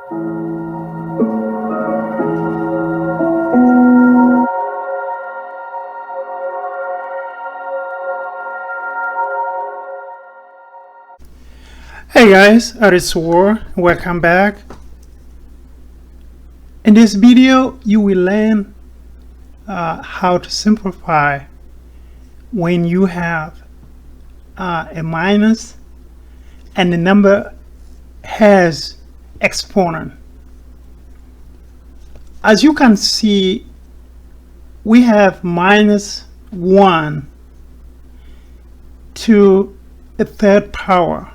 Hey guys, it's War. Welcome back. In this video, you will learn how to simplify when you have a minus and the number has exponent. As you can see, we have minus 1 to a third power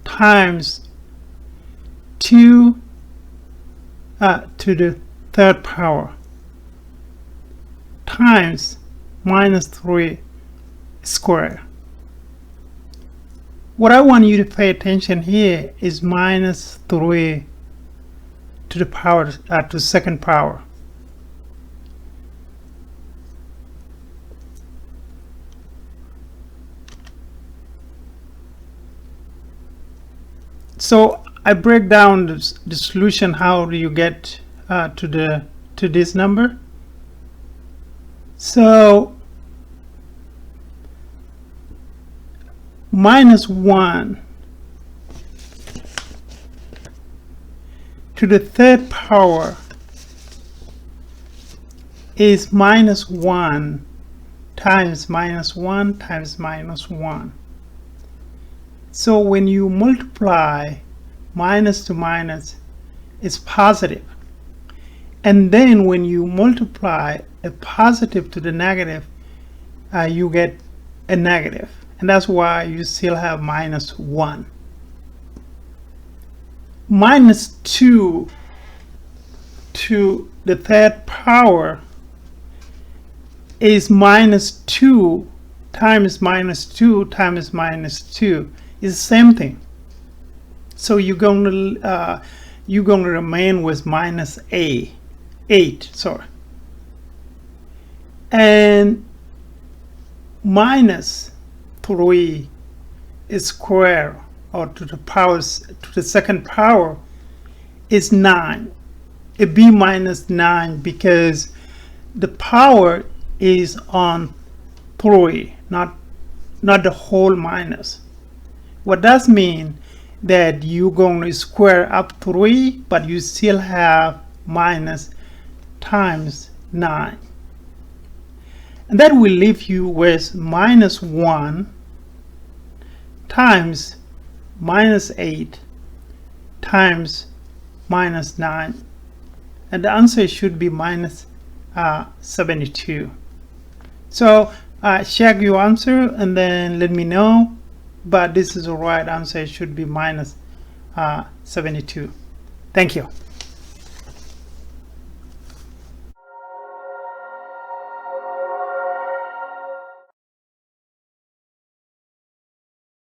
times 2 to the third power times minus 3 squared. What I want you to pay attention here is minus 3 to the power to second power. So I break down the solution. How do you get to this number? So minus 1 to the third power is minus 1 times minus 1 times minus 1. So when you multiply minus to minus, it's positive. And then when you multiply a positive to the negative, you get a negative. And that's why you still have minus 1. Minus 2 to the third power is minus 2 times minus 2 times minus 2. It's the same thing. So you're going to remain with minus 8. Sorry. And minus 3 square, or to the second power, is 9. It be minus 9 because the power is on 3, not the whole minus. What does mean that you're going to square up 3, but you still have minus times 9. And that will leave you with minus 1 times minus 8 times minus 9. And the answer should be minus 72. So check your answer and then let me know. But this is the right answer. It should be minus 72. Thank you.